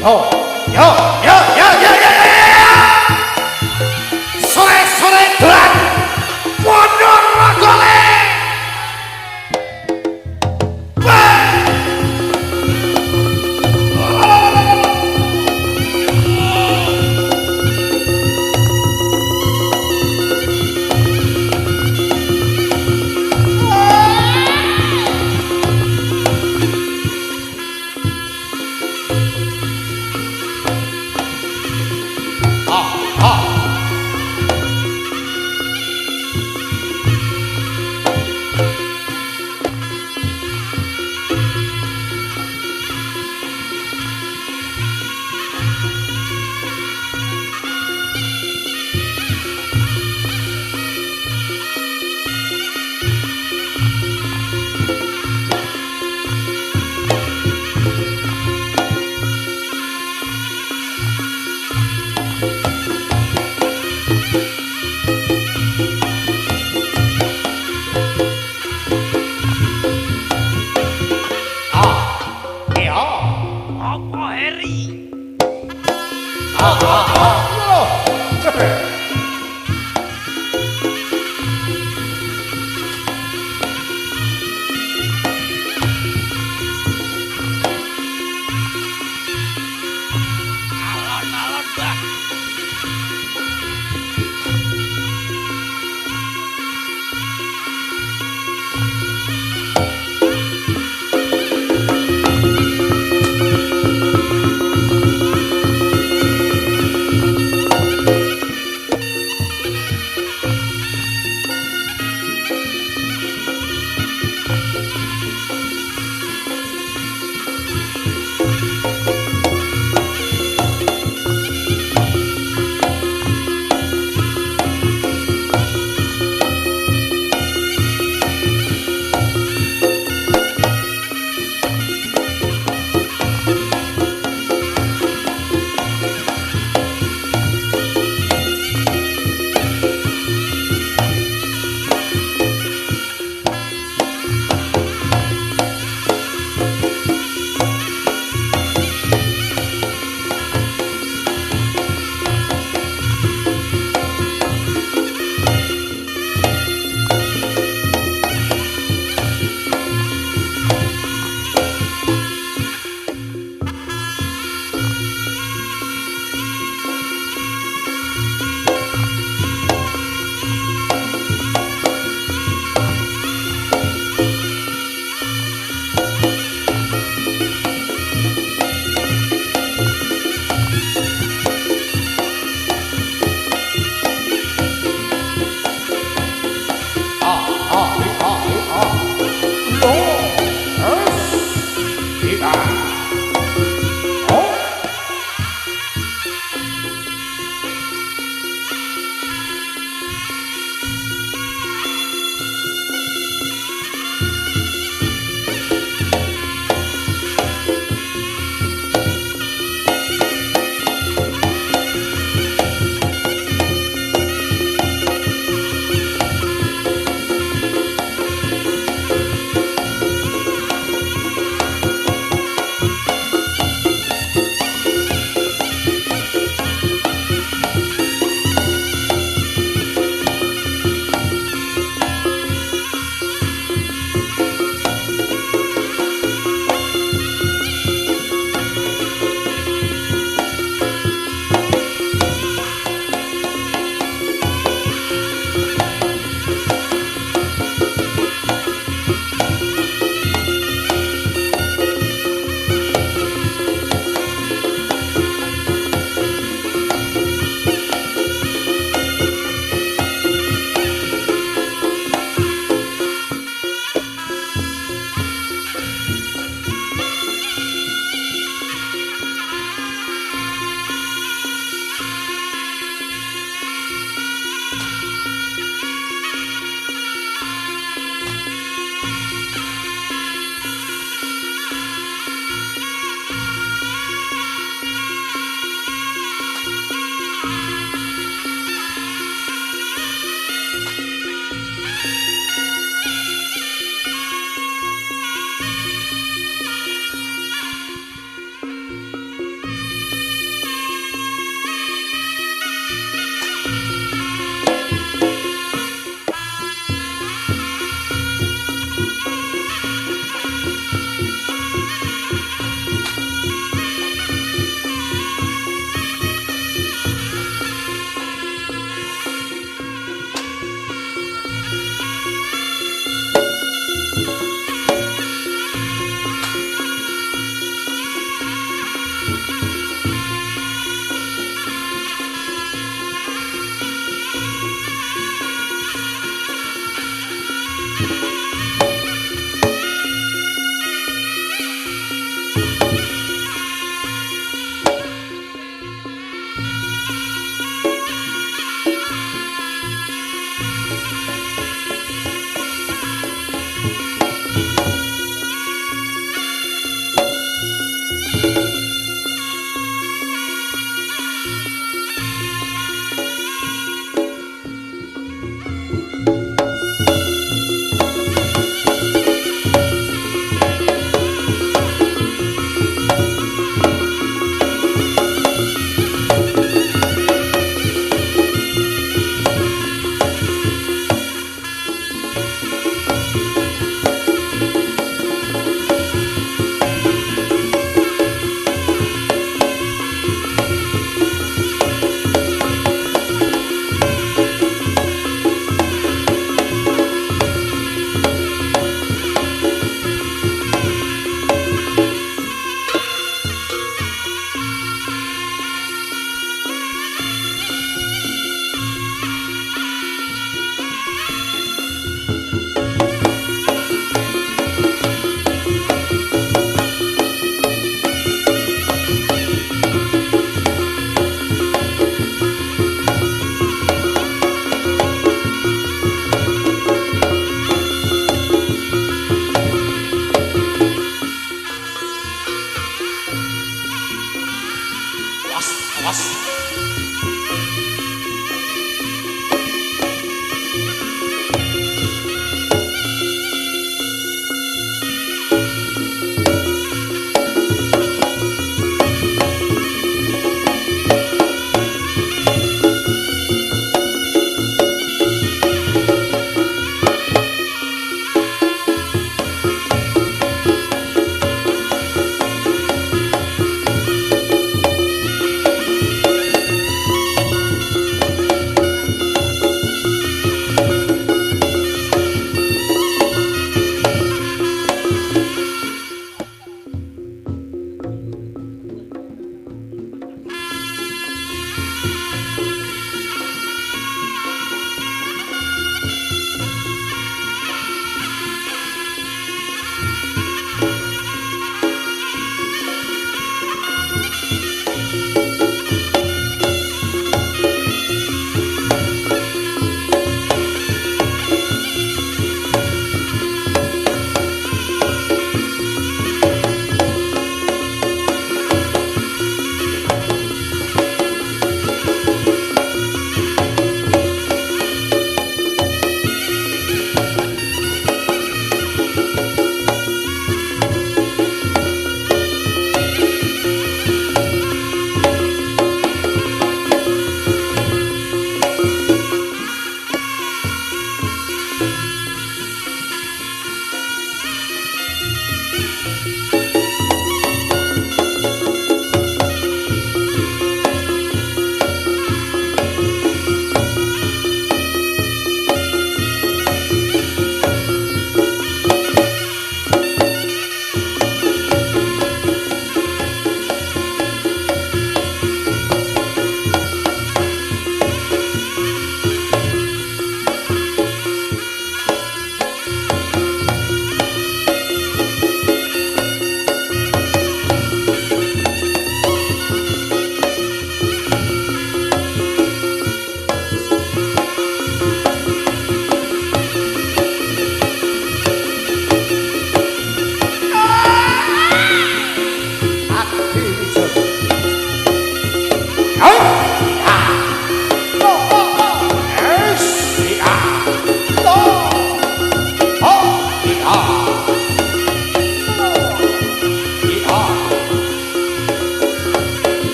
Yo, yo, yo, yo, yo, yo, yo, yo. Sore-sore dolan Ponorogo.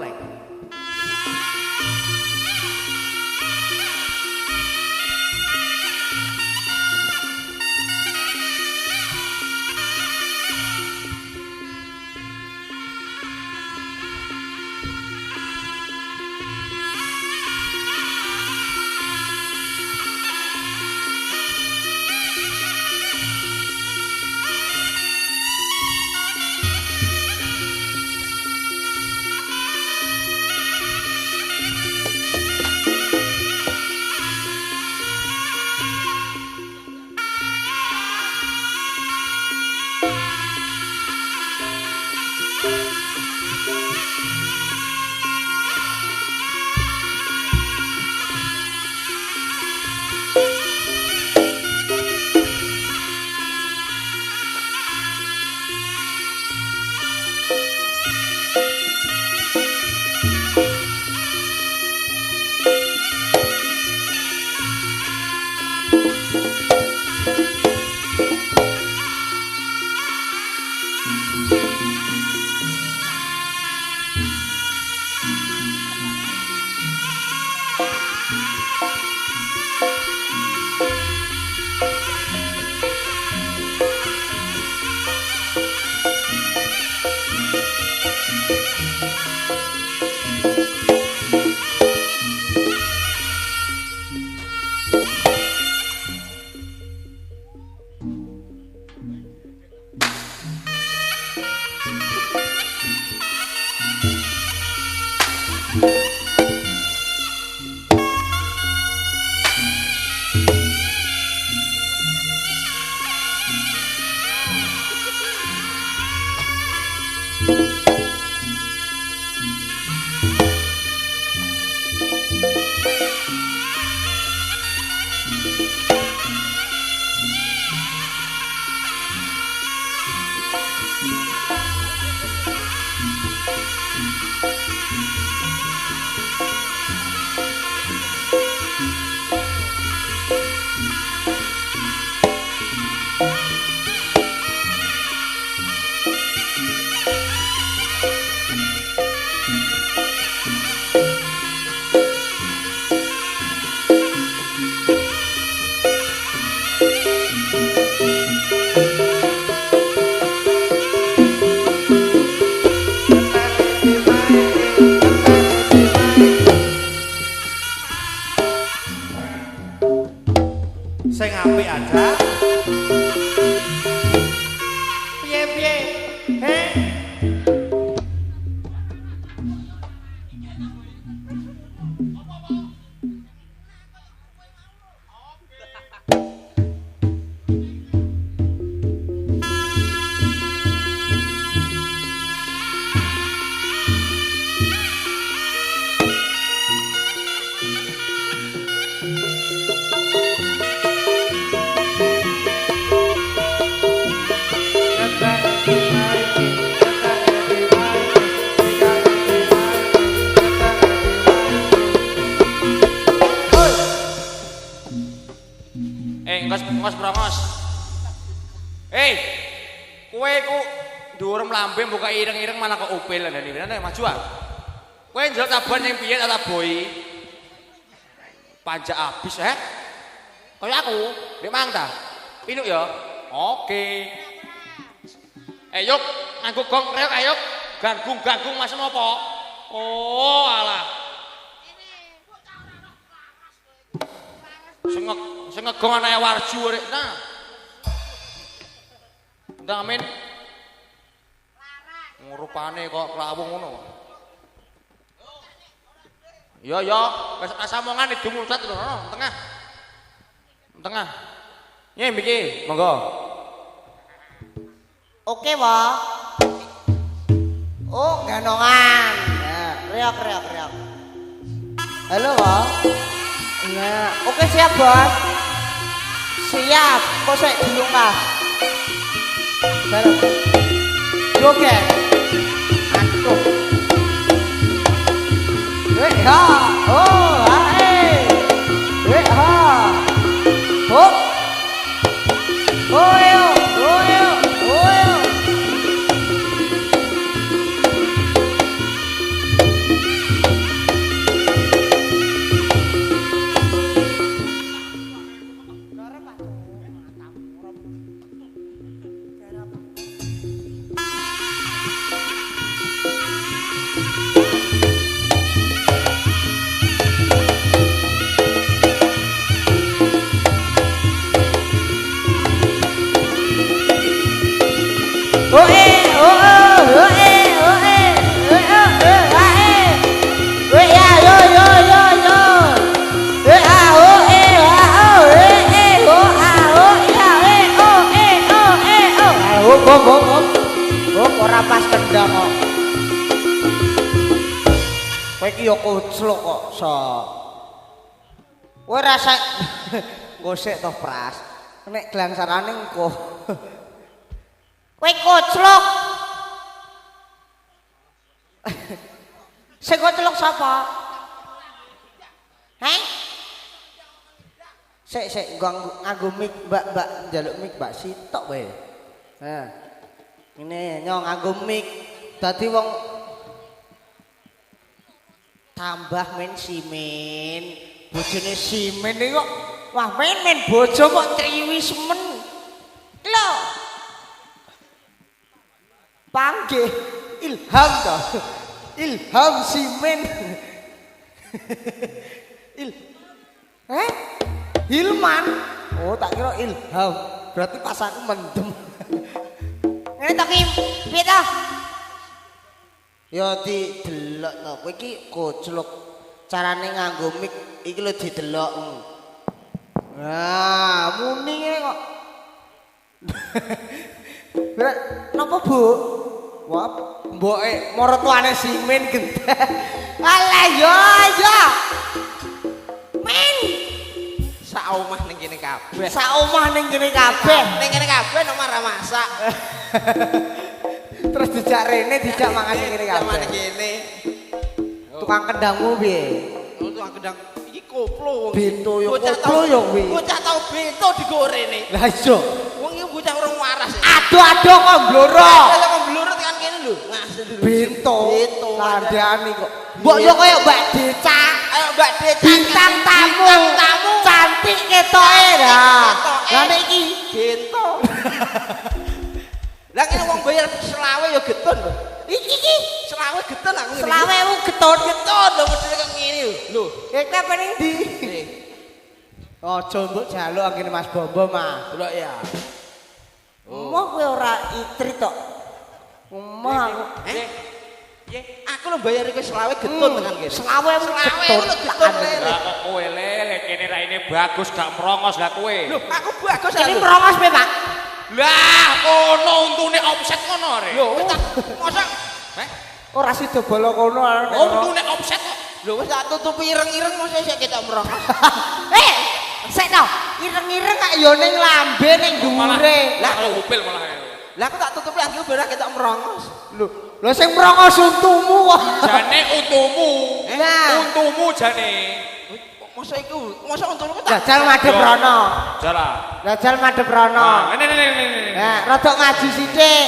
oleh. Sing apik aja. Piye-piye? He? Ngos brongos. Kowe ku dhuwur mlambe buka ireng-ireng malah kok upil ndene. Nek maju ah. Kowe njaluk taban yang piye ta boy? Pajak abis Kaya aku, nek mang ta. Pinuk ya. Oke. Yuk, nganggo gong reok ayo. Ganggung Mas apa? Oh, alah. Sing ngegong anake warju rek. Nah. Ndang amin. Rupane kok klawung ngono. Ya, wis kasamongan itu mucat lho, tengah. Tengah. Nyem iki, monggo. Oke, Wah. Oh, gandongan. Ya, reok. Halo, Wah. Iya, oke siap, Bos. Siap, kok sik dilungkas. Dalam. Oke. Aduh. Ha. Oh, ha. Hop. Oyo. iki ya koclok kok, sok. Kowe rasa gosek toh Pras. Nek gelang sarane engko. Kowe koclok. Sing koclok sapa? Heh? Sik nganggo mic, Mbak njaluk mic Mbak Sitok wae. Nah. Ini nyong nganggo mic. Dadi wong tambah men simen. Bojone simen iki kok wah men bojo kok triwi semen. Lho. Panggih Ilham to. Ilham simen. Hilman. Oh, tak kira Ilham. Berarti pas aku mendem. Ini tak piye ta? Ya didelok to. Kowe iki koclok. Carane nganggo mic iki lho didelok. Nah, muni ngene kok. Napa, Bu? Wah, mboke maratuane simen gendhe. Alah ya. Men. Sak omah ning kene kabeh. Sak omah ning kene kabeh. Ning kene kabeh nomor ra masak. Terus dijak rene dijak mangan ning kene kabeh. Ning kene. Tukang kendangmu piye? Tukang kendang iki koplo wong. Bento yo koplo yo kuwi. Bocah tau bento digorene. Lah iya. Wong iki bocah urung waras. Aduh kok bloro. Kok blurut kan kene lho. Bento. Kandhani kok. Mbok yo kaya Mbak Deca. Ayo Mbak Deca Bintang tamu. Cantik ketoke dah. Lah nek iki bento. Lah kene wong bayar selawe yo getun lho. iki selawe getun aku. 20.000 getun lho modele kok ngene lho. Iki apa ning ndi? Aja mbok jaluk anggene Mas Bombo mah. Delok ya. Moh kowe ora itri tok. Omah aku. Aku lho bayar iku selawe getun tekan kene. 20.000 getun. Lah kok kowe lele kene raine bagus gak merongos lah kowe. Lho, aku bagus Ini merongos piye, Pak? Lah kono untune offset ngono rek. Lho, wis tak mosok Ora sida bolo kono. Untune offset kok. lho wis tak tutupi ireng-ireng mosok sik ketok merongos. Sik to. Ireng-ireng kak yo ning lambe ning dhuwure. Lah kalau upil malah. Lah aku tak tutupi aku berak ketok merongos. Lho sing merongos untumu kok. Jane untumu. Nah. Untumu jane. Mosok iku, mosok untukmu tak Jajal madhep rono. Jala. Jajal madhep rono. Ini. Nah, rada ngaji sithik.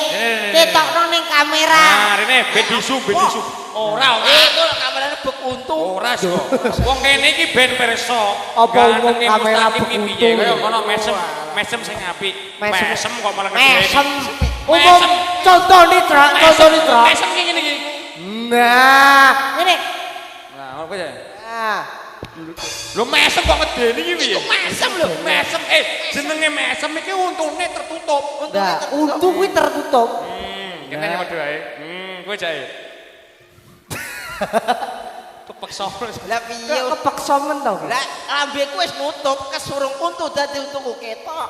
Ketokno ning kamera. Nah, rene ben disu. Ora. Itu lho kamerane bek untu. Ora sih. Wong kene iki ben pirsa. Apa umum kamera bek untu? Kaya ngono mesem sing apik. Mesem kok malah Mesem. Umum contone Tra. Mesem ki ngene iki. Nah, ngene. Nah, ngono kuwi. Nah, Lho mesem kok ngedeni iki piye? Mesem lho. Mesem jenenge mesem iki untune tertutup. nah, untu kuwi tertutup. Kene modho ae. Kuwi jae. Kepeksa. Lah piye? Kepeksa men to. Lah lambeku wis nutup, kesurung untu dadi untuku ketok.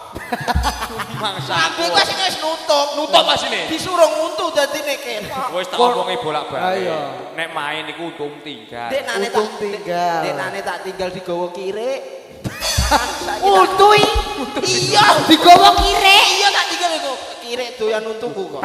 Mangsa. Lambeku wis nutup. Nutup asine. Disurung untu dadine ketok. Wis tak omongi bolak-balik. Ayo. Nek main iku untung tinggal. Deknane Untung tinggal. Deknane tak tinggal digawa kirik. Untu Iya, digawa kire. iya tak tinggal iku. Kirik doyan untuku kok.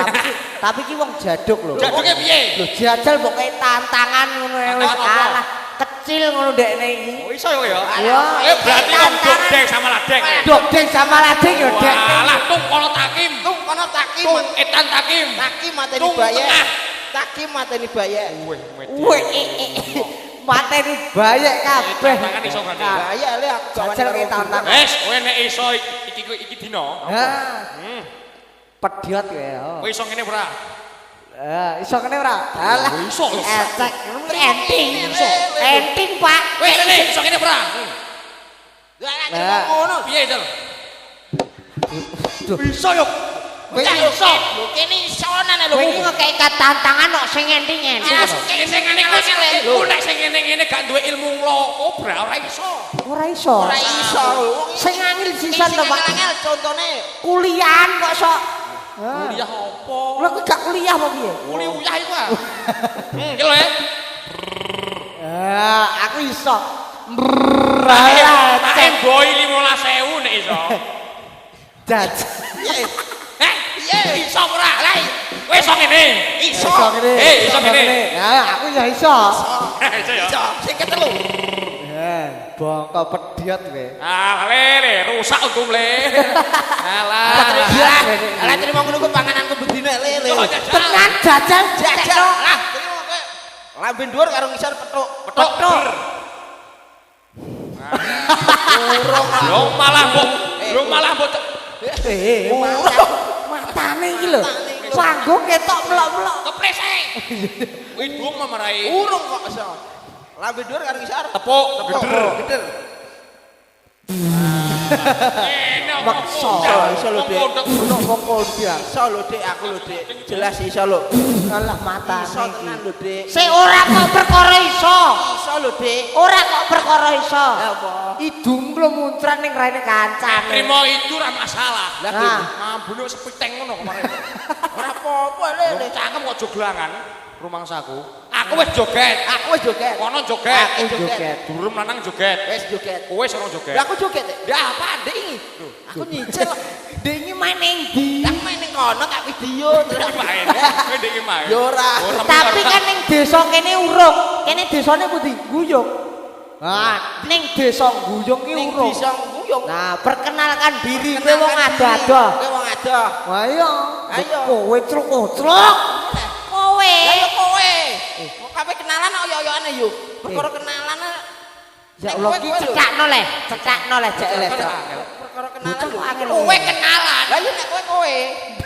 Tapi ki wong jaduk lho. Jaduke piye? Lho jajal pokoke tantangan ngono ya wis Tantangan apa? kalah. Kecil ngono dekne iki. Oh iso ya. Iya. Berarti wong dogdeng sama ladeng. Dogdeng sama ladeng ya, Dek. Walah tung kono takim. Tung kono takim. Tung etan takim. Takim mateni Tung bayek. tengah. Takim mateni bayek. Wih, Wih, mateni bayek kabeh. Tantangan iso kan. Bayek le aku Jajal ki tantangan. Wes, kowe nek iso iki dino. Ha. Pediot kowe ya. Kowe iso ngene ora? Iso kene ora? Alah. Iso. Ecek, enting. Enting, Pak. Kowe ngene iso ngene ora? Lah ngono. Piye, Jal? Iso yo. Kowe iso. Lho kene isonan lho. Kowe iki ngekek tantangan kok sing enting-enting. Sing ngene ku nek sing ngene gak duwe ilmu obra ora iso. Ora iso. Ora iso. Sing angel sisan to, Pak. Angel contone Kuliahan kok sok. Kuliah apa? Lha kowe gak kuliah apa piye? Kuliah iku ah. Iki lho ya. Aku iso. Cek boy 15.000 nek iso. Jaj. Piye? Iso ora? Lah kowe iso ngene. Iso. Iso ngene. Aku ya iso. Iso ya. Iso. Sing ketelu. Bongko pediot kowe. Le rusak untung le. Alah. Lah terima ngono ku pangananku bedine lele. Tenan jajal Jajal. Lah terima kowe. Lambe dhuwur karo ngisor petuk. Petuk. Lo malah mbok matane iki lho. Panggung ketok melok-melok. keprese. Widung mamarai. Urung kok iso. Lambe dhuwur karo ngisor. Tepuk, Geder. Maksa. Iso lho, Dik. Ono wong kondang. Iso lho, Dik, aku lho, Dik. Jelas iso lho. Alah matane. Iso tenan lho, Dik. Sik ora kok perkara iso. Iso lho, Dik. Ora kok perkara iso. Ya apa? Idung lu muncrat ning raine kancane. Trimo itu ora masalah. Lah Nah. Mambune sepiteng ngono kemarin. ora apa-apa lele. Cangkem kok joglangan rumangsaku. Aku wis joget. Aku wis joget. Kono joget. Aku joget. Durung lanang joget. Wis joget. Kowe sono joget. Lah aku joget. Lah apa Dik iki? Aku nyicil. Dek iki main ning ndi? Tak main ning kono tak video terus Main. Kowe ndek iki main. Ya ora. Tapi kan ning desa kene urung. Kene desane pundi? Guyung. Nah, ning desa Guyung ki Ning urung. bisa nguyung. Nah, perkenalkan diri kowe wong adoh-adoh. Kowe wong adoh. Wah iya. Ayo. Kowe truk-truk. Kowe. Lah ya kowe. Kok kabeh kenalan kok yo-yoane yo. Perkara kenalan. Ya Allah ki cekakno le, jek le. Perkara kenalan lho. Angel. Kowe kenalan. Lah yo nek kowe.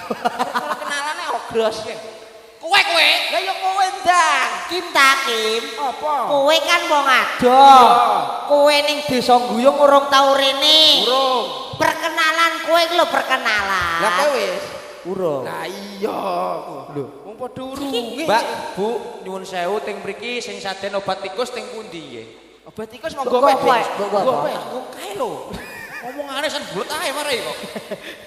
Perkara kenalane ogros. Kowe. Lah yo kowe ndang. Kim ta Kim. Apa? Kowe kan wong adoh. Kowe ning desa Guyung urung tau rene. Urung. Perkenalan kowe iki lho perkenalan. Lah kowe wis. urung. Lah iya. Lho, wong padha urunge. Mbak, Bu, nyuwun sewu teng mriki sing saden obat tikus teng pundi nggih? Obat tikus monggo wae. Monggo wae. Aku kae lho. Ngomongane sen bulet ae mare kok.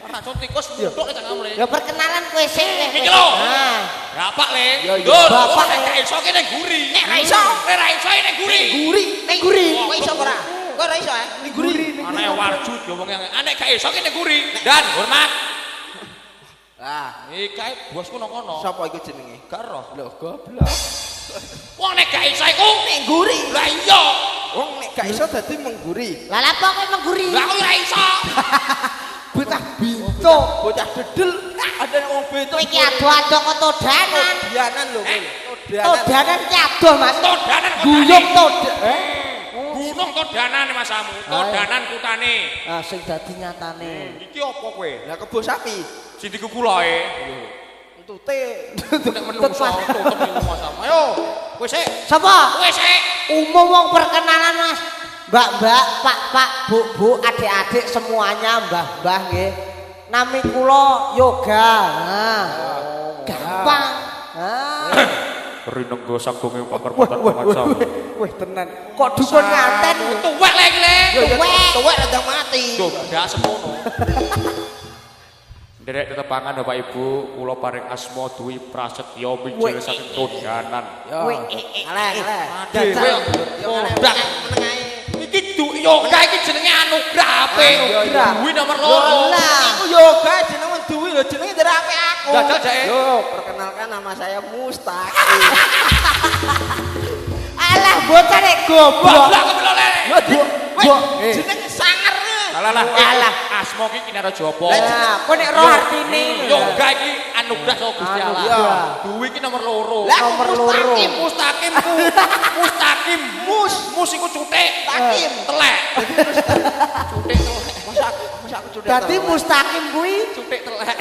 Ora cocok tikus mutuk cak ngamle. Ya perkenalan kowe sik. Iki lho. Nah, Bapak le. Ya, ya. Dur, Bapak, nek gak iso kene guri. Nek ra iso. Nek ra iso nek guri. Ning guri. Kowe iso ora? Kowe ora iso eh? Ning guri. Ana warjut ngomongnya. Nek gak iso kene guri. Dan hormat. Ah, Iki kae bosku nang kono. sapa iku jenenge? Gak roh. Lho, goblok. Wong nek gak iso iku Ning guri. lah iya. Wong nek gak iso dadi mengguri. lah apa kowe mengguri? Lah aku ora iso. Bocah bintu. Bocah dedel. Ada wong beto. Kowe iki ado-ado kok todanan. Todianan lho kowe. Todanan ki adoh, Mas. Todanan Guyung todanan. Gunung todanan masamu. Todanan kutane. Ah sing dadi nyatane. Iki apa kowe? Lah kebo sapi. Sing diku kulae. Entute. Nek menungso tutup ning masamu. Ayo, kowe sik. Sapa? Kowe sik. Umum wong perkenalan, Mas. Mbak-mbak, pak-pak, bu-bu, adik-adik semuanya, mbah-mbah nggih. Nami kula Yoga. Nah. Gampang. Rinenggo sanggonge pakar-pakar macam. Wih tenan. Kok dukun nganten? Tuwek lek le. Tuwek ndang mati. Duh, ndak semono. Derek tetepangan Bapak Ibu, kula paring asma Dwi Prasetyo mijil saking Todanan. Wih, Aleh. Dhewe kodak. Iki yoga iki jenenge anugrah apik. Anugrah. Dwi nomor 2. Lah. Aku yoga jenenge duwi lho jenenge derape aku. Dadal jake. Yo, perkenalkan nama saya Mustaqim. Alah bocah nek goblok. Goblok kepelo le. Jenenge sangar. Alah, Alah. asma iki kinara Japa. Lah, kok nek roh artine. Yoga iki anugrah saka Gusti Allah. Anugrah. Dwi iki nomor 2. Lah Nomor loro. Mustaqim mus iku cutik. Takim. Telek. Cutik telek. Masa aku cudak. Dadi mustaqim kuwi Cutik telek.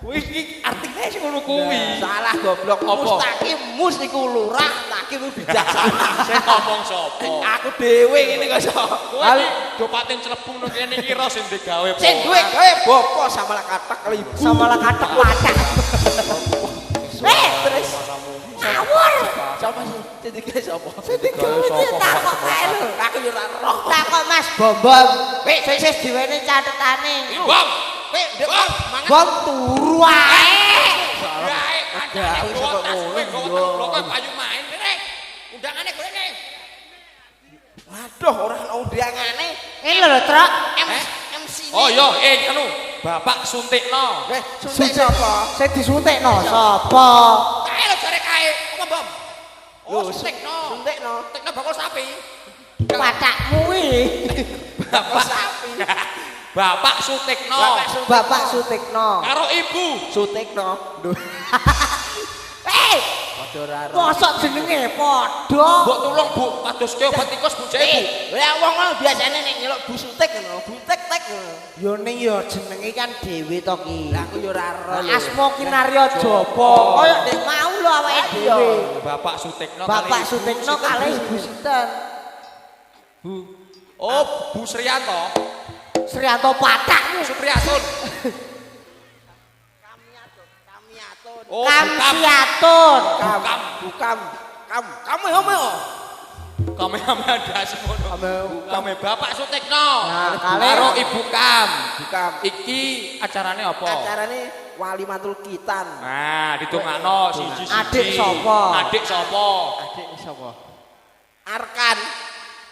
Kuwi iki artine sing ngono kuwi. Salah goblok. Apa? Mustaqim mus iku lurah, takim iku bijaksana. Sing ngomong sapa? Aku dhewe ngene kok iso. Kowe iki do pating clepung nang kene iki ro sing digawe. Sing duwe gawe bapa sama lah katak kali ibu. sama lah kathek wacak. Terus Ngawur. sapa sih? Sing digawe sapa? Takok kae lho. Aku yo ora roh. Takok Mas Bombong. Wis diwene catetane. Bang. Kowe ndek mangan. Bom turu ae. Gawe kancane Gawe saka ngono, yo. blok payu main rek. Udah mrene. Waduh, ora ana undiangane. Ini lho, Trok. MC. Oh iya, anu, Bapak suntikno. Suntik sapa? Saya disuntikno sapa? Kae lho jare kae. Apa, Bom? Oh, Lho, suntikno. Suntikno. Suntikno bakul sapi. Patakmu iki. Bapak sapi. Bapak suntikno. Bapak Sutikno. Karo ibu. Sutikno. Padha ora ora. Mosok jenenge padha. Mbok tulung, Bu. Padoske obat tikus Bu Cek, Bu. Lah wong ngono biasane nek nyeluk Bu Sutik ngono, Bu Tek-tek ngono. Yo ning yo jenenge kan dhewe to ki. Lah aku yo ora ero lho. Asma ki Narya Japa. Kaya ndek mau lho awake dhewe. Bapak Sutikno. Bapak Sutikno kalih Ibu sinten? Bu. Oh, Bu Sriyanto. Sriyanto patakmu. Supriyatun. Kamiatun. Oh, Kamsiatun. Bukam. Kamu homo. Kamehameha das ngono. Kame Bapak Sutikno. Nah, kalih. Karo Ibu Kam. Bukam. Iki acarane apa? Acarane Walimatul Kitan. Nah, ditungakno siji-siji. Adik sapa? Adik sapa? Adik sapa? Arkan.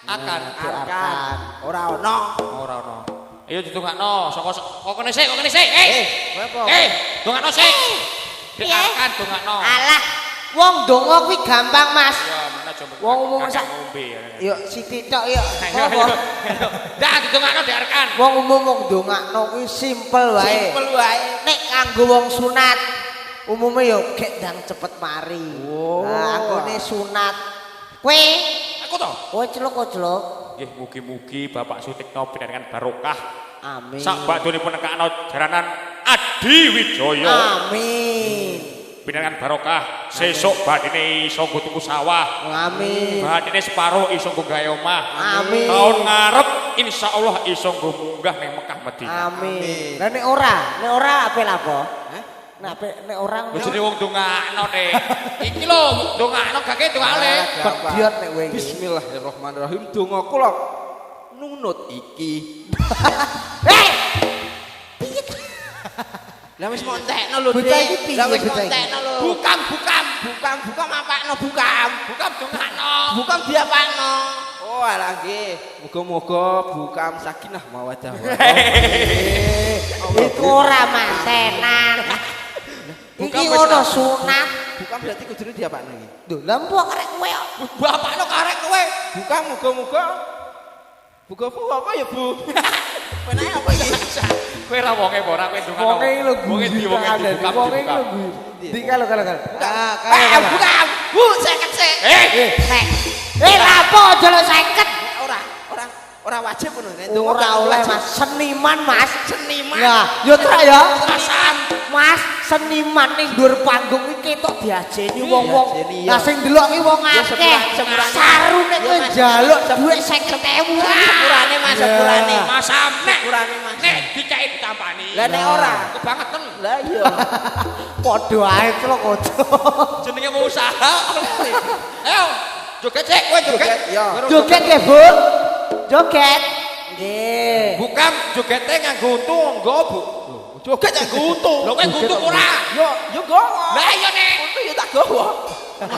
Akan. Arkan. Ora ono. Ora ono. Ayo ditungakno saka kene sik, kene sik. Apa? Tungakno sik. Piye? Akan tungakno. Alah, wong donga kuwi gampang, Mas. Ya, mana coba. Wong umum sak ngombe. yo sithik tok yo. Ayo, Apa? ayo. Dah ditungakno diarkan. Wong umum wong ndongakno kuwi simpel wae. Simpel wae. Nek kanggo wong sunat umume yo gek ndang cepet mari. Oh. Nah, anggone sunat. Kowe Aku to. kowe celuk-celuk. Nggih, mugi-mugi Bapak Sutikno pinangan barokah. Amin. Sak badunipun nekakno jaranan Adi Wijaya. Amin. Pinangan barokah. Sesuk badine iso nggo tuku sawah. Amin. Badine separo iso nggo gawe omah. Amin. Tahun ngarep insyaallah iso nggo munggah ning Mekah Madinah. Amin. Lah nek ora apel apa? Nek ora Bojone wong dongakno nek. Iki lho dongakno gake dongakne. kediot nek kowe iki. Bismillahirrahmanirrahim. Donga kula nunut iki. Hei! Lah wis montekno lho, Bocah iki piye, Lah wis bocah iki? montekno lho. Bukam. Bukam apakno bukam. Bukam dongakno. Bukam diapakno. Oh, alah nggih. Muga-muga bukam sakinah mawaddah. Iku ora mantenan. Iki ono sunat. Bukam berarti kudune diapakno iki. Lho, lha mbok karek kowe kok. Bapakno karek kowe. Bukam muga-muga buka bu apa ya, Bu? Penake apa iki? Kowe ra wonge apa ora kowe dongakno. Wonge iki lho Wonge di wonge di bukam. Wonge iki lho Gus. Di kalau. Ah, Bukam. Bu, seket sik. Rapo aja lho 50. Ora wajib ngono. Nek Ora oleh Mas, seniman Mas. Seniman. Ya, yo trak ya. Asam. Mas, seniman ning dhuwur panggung iki ketok diajeni wong-wong. diajeni, ya. Lah sing delok iki wong Ya, akeh. sepurane. Saru nek kowe Ya, Mas. njaluk dhuwit 50.000. Sepurane Mas, sepurane. Masam nek. Sepurane Mas. Nek dicai ditampani. Lah nek ora, Kebangetan. lah iya. Padha ae celok aja. Jenenge mau usaha. Ayo, joget sik kowe joget. Joget, ya. Joget nggih, Bu. Joget. Nggih. Bukam jogete nganggo untu nggo, Bu. Joget yang gutu. Lho kowe ngutu ora? Yo gowo. Lah iya nek. Untu yo tak gowo.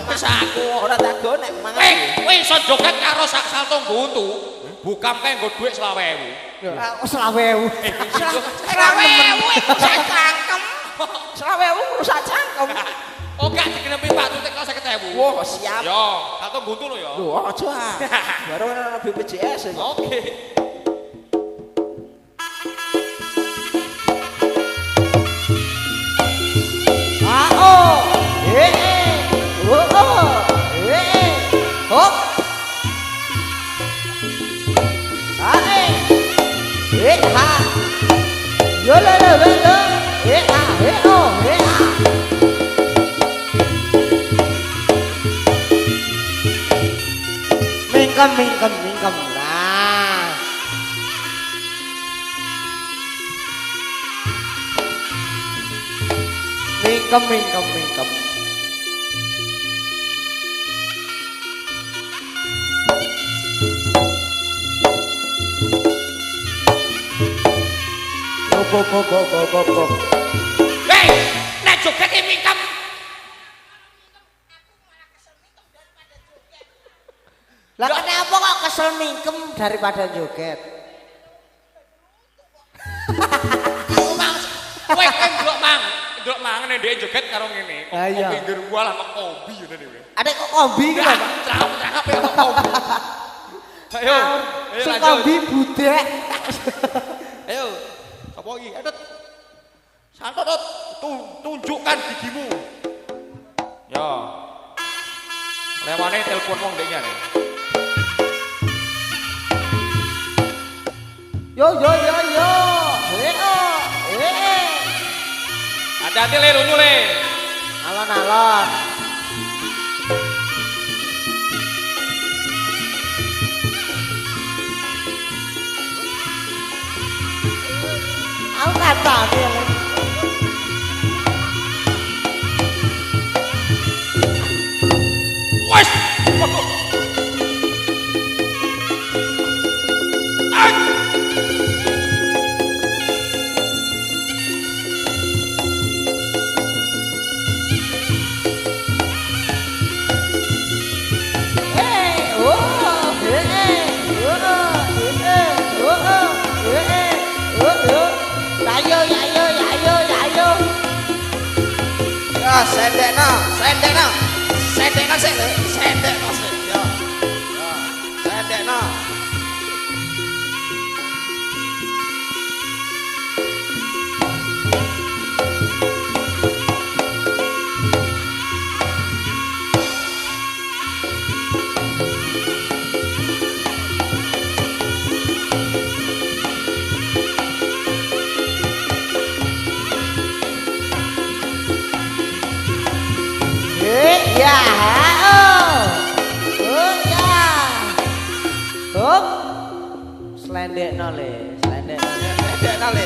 Wis aku. Ora tak gowo nek mangan. Kowe iso joget karo sak salto nggo untu. Bukam kae nggo dhuwit 20.000. 20.000. 20.000 sak cangkem. 20.000 rusak cangkem. Oh gak digenepi Pak Tutik 50.000. Wah, siap. Yo, salto nggo untu lho ya. Lho, aja. Baru ana BPJS. Oke. Hop. Ha. Yo la la la la. Oh, Mingkem lah. Mingkem. Bo. Hei, nek joget mingkem. Lah kenapa kok kesel mingkem daripada joget? Aku mang. Kowe ndelok mang. Ndelok mangan ndek joget karo ngene. Ah, iya. Kok pinggir gua lah kok kobi ngene dhewe. Adek kok kombi iki lho, Pak. Trap-trap ya kok kobi. Ayo, ayo Sing lanjut. kombi budek. Ayo. Apa iki? Edot. Santot, Dot. Tunjukkan gigimu. Ya. Lewane telepon wong ndeknya nih. Yo. Eh. Hati-hati le lunyu le. Alon-alon. Aku kata nih. Wes. Waduh. Ay. Ya, sendekna sik. Sendekna sik. Ya. Ya, sendekna. Ya, Hop. Slendekno le. Sendekna le.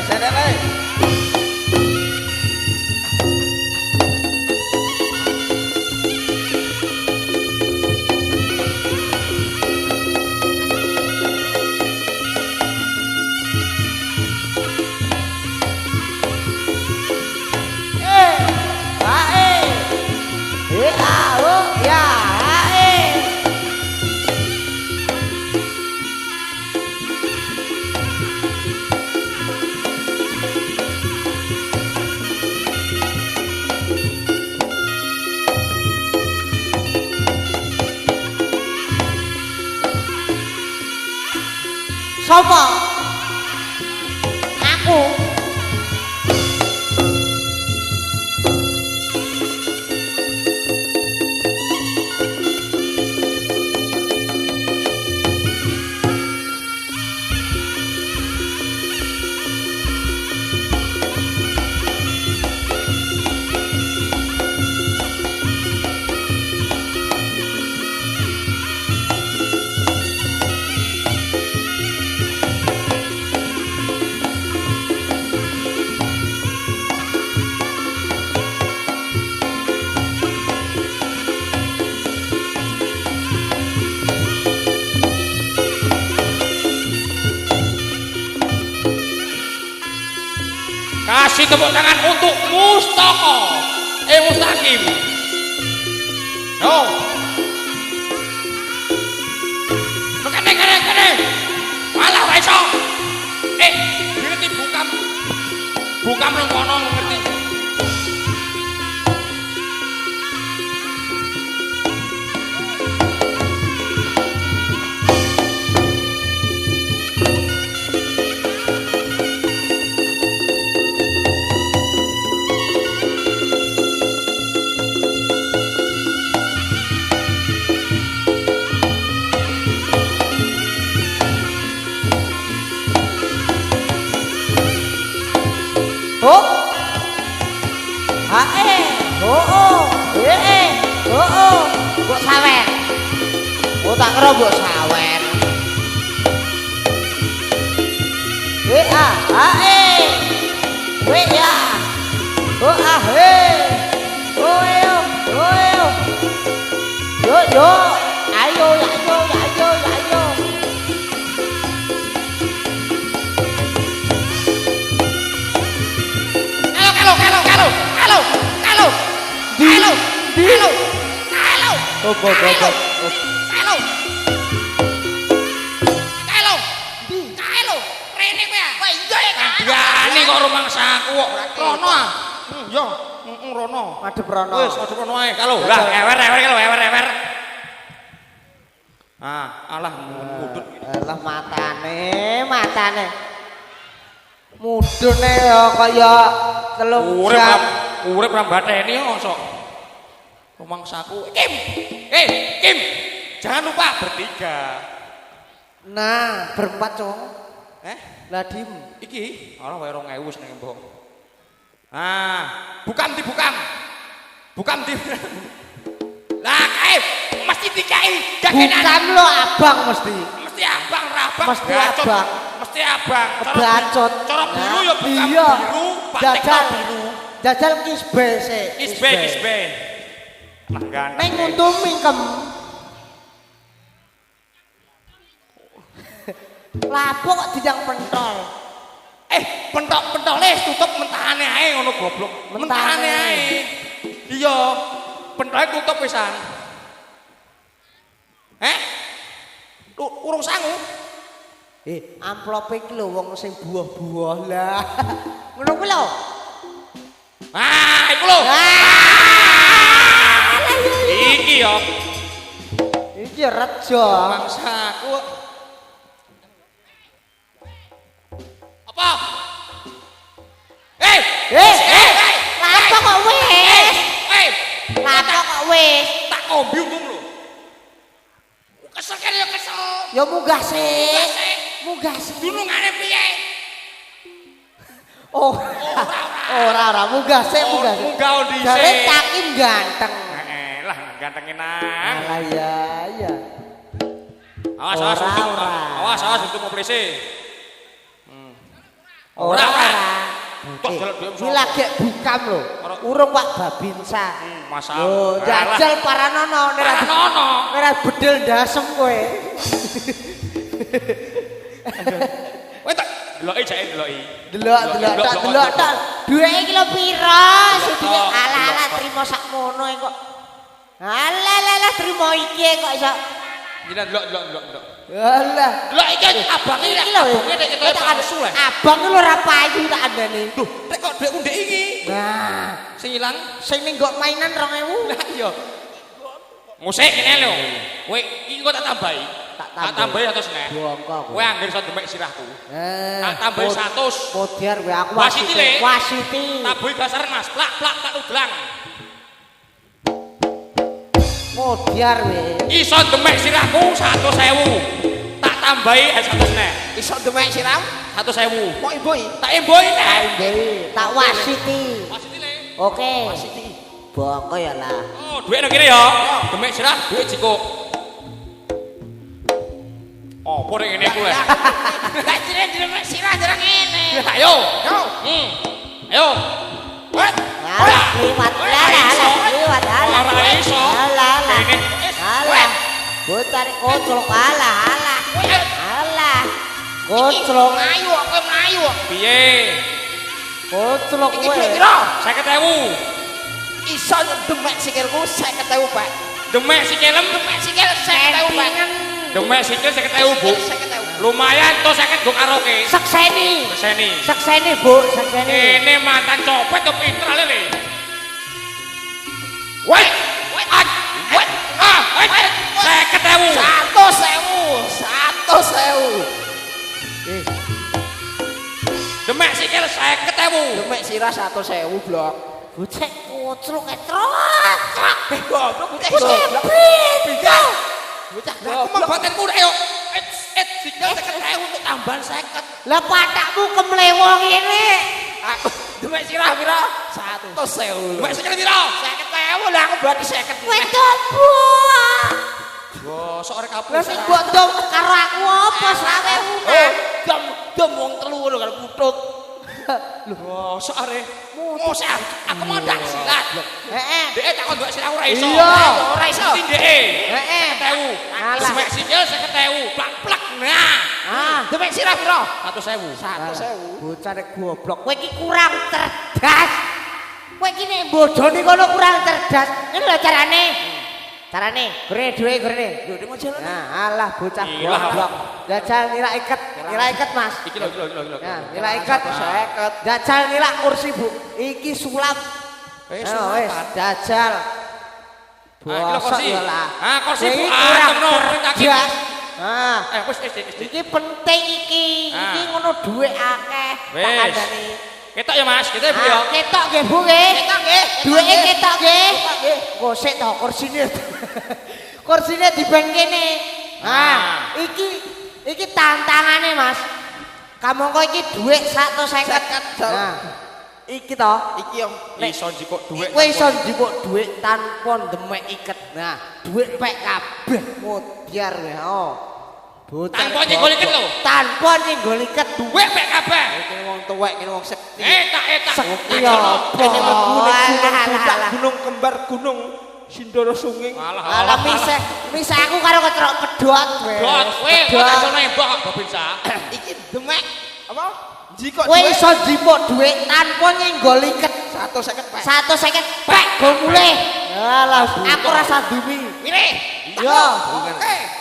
Sopo? Aku. Kasih tepuk tangan untuk Mustoko. Mustaqim. Yo. Kene. Walah ora iso. Ngerti bukam nang kono ngerti. Hop. Hae. Oh. Mbok sawer. Oh tak kira mbok sawer. Hae. Ya. Oh ahe. Oh yo. Yo. Ayo. Halo. Oh. Halo. Kae lho. Kae lho. Rene kowe ah. Wah iya ya kae. Berani kok rumangsaku kok. Rono ah. Yo, rono. Madhep rono. Wis madhep rono ae. Kalau lah ewer-ewer iki lho, ewer-ewer. Ah, alah mudut. Alah matane. Mudune ya kaya telung jam. Urip ra mbateni kok sok. Rumangsaku. Kim. Kim. Jangan lupa bertiga. Nah, berempat, Cong. Lah dim. Iki ora wae 2000 wis ning mbok. Ah, bukam. Bukam di. Lah kae mesti dikai dagenan. Bukan lo abang mesti. Mesti abang ra abang. Mesti abang. Mesti abang. Bacot. Cara biru ya bukam iya. biru, patek biru. Jajal kisbe sik. Kisbe. Lah ganteng. Ning untung mingkem. Lapo kok dijang pentol. Pentole tutup mentahane ae ngono goblok. Mentahane ae. Iya. Pentole tutup pisan. Urung sangu. Amplope iki lho wong sing buah-buah lah. Ngono kuwi lho. Ah, iku lho. Iki yo. Iki rejo. Mangsaku. Apa? Lapo kok wis? Lapo kok wis? Tak kombi untung lho. Kesel kene ya kesel. Ya munggah sik. Munggah sik. Dunungane piye? Oh. Ora munggah sik. Munggah dhisik. Jare takim ganteng. Lah ganteng nang. Alah ya. Awas untuk mobilise. Ora. Tok delok dhewe. Iki lagi bukam lho. Urung Pak Babinsa. Masa. Oh, jajal Paranono ora bedel ndasem kowe. Kowe tak deloki jake deloki. Delok tak. Duweke iki lho pira? Sudine ala trimo sakmono kok. Ala trimo iki kok iso. Jinan delok. Alah. Delok iki abange Iki lho. nek ketoke palsu lah. Abang lho ora payu tak andane. Duh, nek kok dhekku ndek iki. Nah, Sing ilang sing ning nggo mainan 2000. lah iya. Musik kene lho. Kowe iki kok tak tambahi. Tak tambahi 100 nek. Bongko Kowe anggere iso demek sirahku. Tak Tak tambahi 100. Podiar kowe aku Wasiti, Le. Wasiti. Tabuhi dasar Mas. Plak tak udlang. Podiar kowe. Iso demek sirahku 100.000. Tak tambahi 100 nek. Iso demek siram, 100.000. mau ibu. Tak emboi nek. Tak wasiti. Wasiti Le. Oke. Wasiti. Bongko ya lah. Oh, duit nang kene ya. Demek sirah, duit jikuk. Oh, pore ngene ku le. Lah jeneng sirah jeneng ngene. Ayo. Yo. Ayo. Wet. Alah, liwat. Liwat. Ora iso. Alah. Kene. Alah. Bocah koclok alah. Koclok. Melayu kowe melayu. Piye? Koclok Iki kowe. pira? 50.000. Iso demek sikilku 50.000, Pak. Demek sikilem, Demek sikil 50.000, Pak. demek sikil 50.000, Bu. 50.000. Lumayan to 50 go karaoke. Sekseni. Keseni. Sekseni, Bu, sekseni. Ini mantan copet to pinter ale le. Wait. 50.000. 100.000. Demek sikil 50.000. Demek sirah 100.000 blok. Bocah koclok etrok. Goblok bocah Bocah goblok. pinter. Bocah Aku goblok. mangkotenku rek yo. Sikil 50.000 untuk tambahan 50. Lah patakmu kemlewo ngene. Aku demek sirah pira? 100.000. Demek sikil piro? 50.000 lah aku berarti 50. Kowe dobok. Gosok rek kapus. Lah sing mbok ndom karo aku apa 20.000? Oh, dom wong telu lho karo putut. Gosok are. Mosek aku mau ndak silat. Heeh. Dek tak kon ndok silat ora iso. Iya. Ora iso. Ndek. Heeh. 50.000. Alah. Demek sikil 50.000. Plak-plak. Nah. Ah, Demek sirah pira? 100.000. 100.000. bocah rek goblok. Kowe iki kurang cerdas. Kowe iki nek bodoni kono kurang cerdas. Ngene lho carane. Carane, gurih duwe gurih. Lho, ning jalan. Nah, alah bocah Gila, goblok. Jajal nilai iket, Mas. Iki lho. Nah, nilai iket. 50. Jajal nilai kursi, Bu. Iki sulap. Wis Ayo, wis, jajal. iki lho Bosok kursi. ya lah. Ah, kursi Iki Bu. kurang Temno, tak cerdas. Nah, wis. iki penting iki. Iki Ah. ngono dhuwit akeh. Tak Wis. kandhani. Ketok ya Mas, kita Bu ya. Ketok nggih, Bu nggih. Ketok nggih. Duwike ketok nggih. Ketok nggih. Gosek to kursine. Kursine diben kene. Nah, iki tantangane, Mas. Kamangka iki dhuwit 150. Nah, iki to. Iki yang Iso njikuk dhuwit. Kowe iso njupuk dhuwit tanpa ndemek iket. Nah, dhuwit pek kabeh modiar kowe. Oh. Bocah Tanpa nyenggol iket lho. Tanpa nyenggol iket. Dhuwit pek kabeh. kene wong tuwek, kene wong sekti. Etak. Iya, Kene mlebu alah. gunung kembar gunung Sindoro Sunging. Alah misah aku karo ketrok pedhot kowe. Dot, kowe kok iso nembak kok babinsa. Iki demek apa? Jikok Kowe iso njupuk dhuwit tanpa nyenggol iket. 150 pek. 150 pek go mulih. Alah, aku rasa dumi. Mirih. Yo. Oke.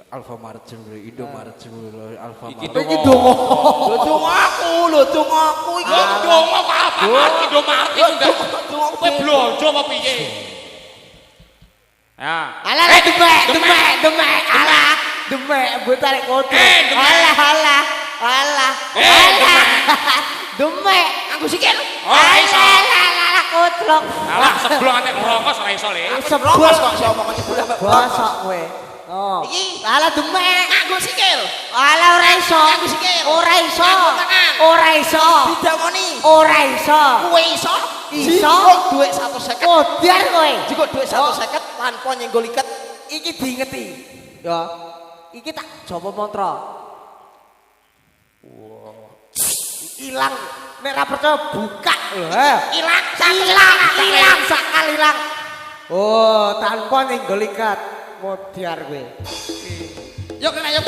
Alfamart jembre, Indomaret jembre, Alfamart. Iki Iki dongo. Lho dong aku iki. Kok dongo kok apa? Indomaret iku enggak. Kowe blonjo apa piye? Ya. Alah demek. Alah, demek butarik kotor. Demek. Alah. Demek. Anggo sikil. Ora iso. Alah kotrok. Alah sebelum ate ngrongkos ora iso le. Sebel Kok iso omong nyebul ambek bosok kowe. Oh. Iki alah demek. nganggo sikil. Alah ora iso. Nganggo sikil. Ora iso. Nganggo tangan. Ora iso. Didamoni. Ora iso. Kowe iso? Iso. Jikok dhuwit 150. Modiar kowe. Jikok dhuwit 150 tanpa nyenggol iket. Iki diingeti. Ya. Iki tak jaba mantra. Ilang nek ra percaya buka lho. Ilang Ilang sakal ilang. Oh, tanpa nyenggol ikat. Modiar kowe. Yuk kena yuk.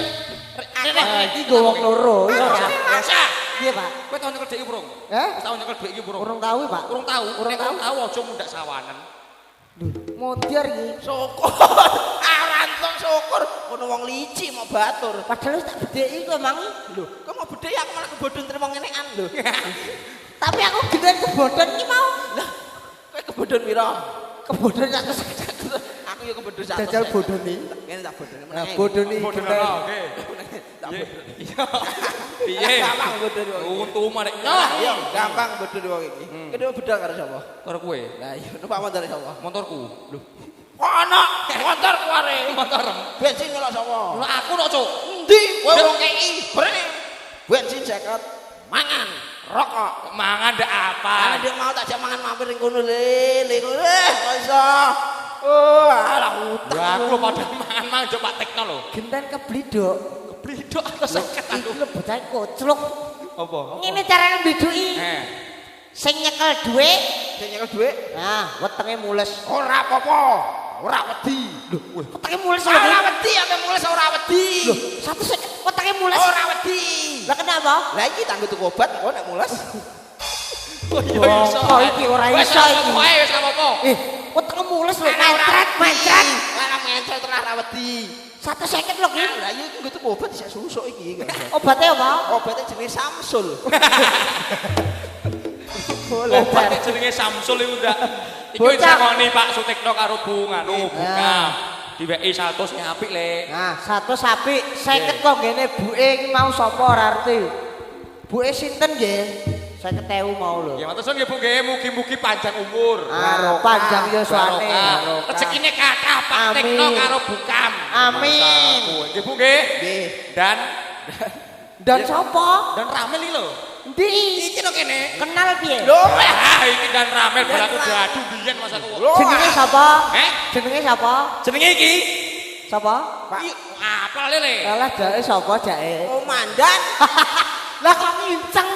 Iki go wong loro ya ora. Biasa. Piye, Pak? Kowe tau nyekel dhek iki burung? Eh? Tau nyekel dhek iki burung? Urung tahu, Pak. Urung tahu. Nek urung tahu aja mundak sawanen. Modiar iki. syukur. Arantung syukur. Ono wong lici mau batur. Padahal wis tak bedheki kowe mang. Lho, kok mau bedhe aku malah kebodhon trimo ngenekan lho. Tapi aku gede kebodhon iki mau. Lah, kowe kebodhon pira? Kebodhon tak Aku yo kebodhon 100. jajal bodhone. Kene tak bodhon. Nah, bodhone iki. Oke. Tak bodhon. Piye? Gampang bodhon wong iki. Untung marek. Iya, gampang bodhon wong iki. Kedua bedal karo sapa? Karo kowe. Lah iya, numpak motor sapa? Motorku. Lho, Ono motor kuare. motor. Bensin nyolok sapa? Lho aku kok, Cuk. Endi? Kowe wong kei. Brene. Bensin 50. Mangan, rokok. Mangan ndak apa? Dia mau tak jak mangan mampir ning kono le. Kok iso. Oh, alah utang. Lah aku lho padha mangan njok Pak Tekno lho. Genten keblidok. Blidok atas seket Iki aku. lho bocah kocluk. Apa? Ngene carane mbiduki. Sing nyekel dhuwit, Sing nyekel dhuwit. nah wetenge mules. Ora apa-apa. Ora wedi. Lho, Wetenge mules lho. ora wedi ame mules ora wedi. Lho, 150 wetenge mules. Ora wedi. Lah kenapa? Lah iki tanggo tuku obat kok nek mules. Oh iya iso. Oh, iki ora Wis iso iki. Wae wis apa-apa. Wetenge mules lho, Mencret. mencret. Ora mencret ora wedi. 150 lho ki. Lah iya iki nggo tuku obat bisa susuk iki. Obate apa? Obatnya jenis Samsul. Obat jenenge Samsul iku ndak. Iku Bocah. ngoni Pak Sutikno karo Bu nganu buka. Diweki 100 sing apik le. Nah, 100 apik, 50 kok ngene buke iki mau sapa ora arti. Buke sinten nggih? 50.000 mau lho. Ya matur suwun nggih Bu nggih mugi-mugi panjang umur. Ah, panjang ya suane. Barokah. Rezekine kathah Pak Amin. Tekno karo Bukam. Amin. Nggih Bu nggih. Nggih. Dan sapa? Dan Ramel iki lho. Ndi? Iki lho kene. Kenal piye? Lho, Ah, iki dan Ramel balaku diadu biyen Mas aku. Jenenge sapa? Eh? Jenenge sapa? Jenenge iki. Sapa? Pak, apa lele? Alah jake sapa jake? komandan. Lah kok nginceng.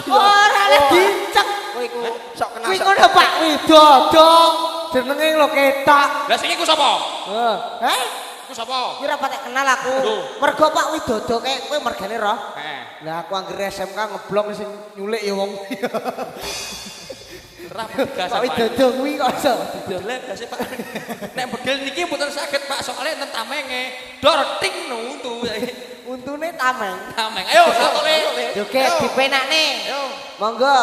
Ora le dinceng. Kowe iku sok kenal Kuwi sok. ngono Pak Widodo. Jenenge lho ketok. Lah sing iku sapa? Heh? Iku sapa? Kira patek kenal aku. Lho. Mergo Pak Widodo kayak kowe mergane roh. Heeh. Lah aku anggere SMK ngeblok sing nyulik ya wong. gerah pegasan Kok dodong kuwi kok iso. Bedele gase Pak. Nek bedel niki mboten saged Pak, soalnya enten tamenge. Dor ting nutu. Untune tameng. Tameng. Ayo sakowe. Joget dipenakne. Ayo. Monggo.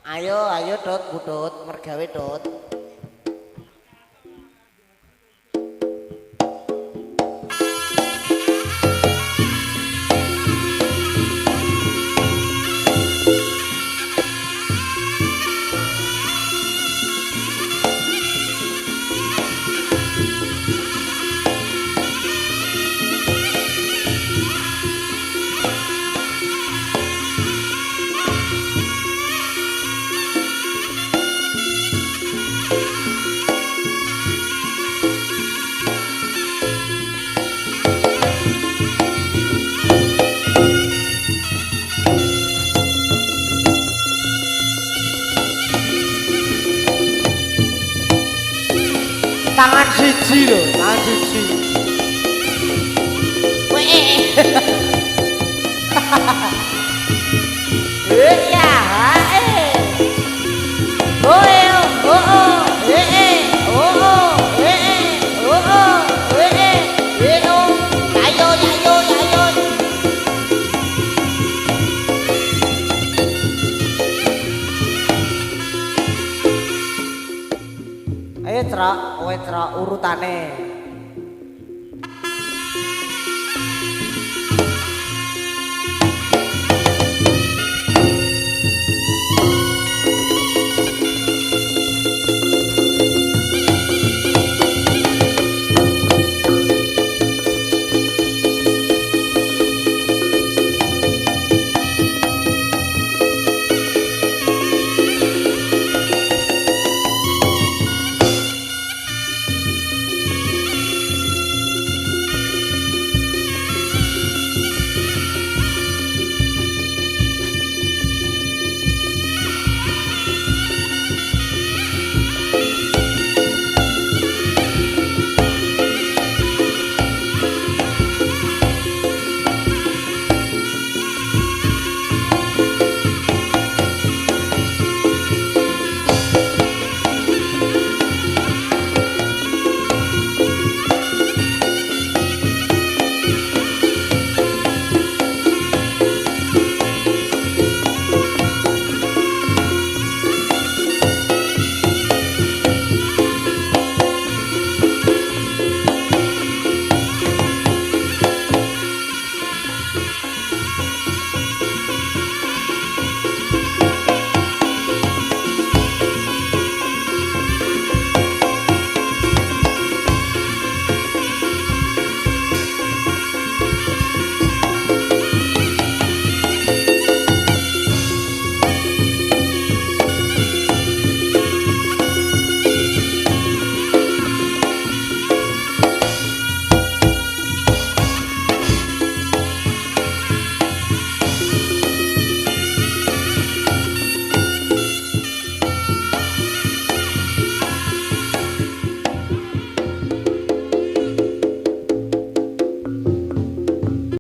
Ayo Dot, Budut, mergawe Dot. Tangan siji lho, tangan siji. Weh. Ya, oh, Ayo Tra, urutane.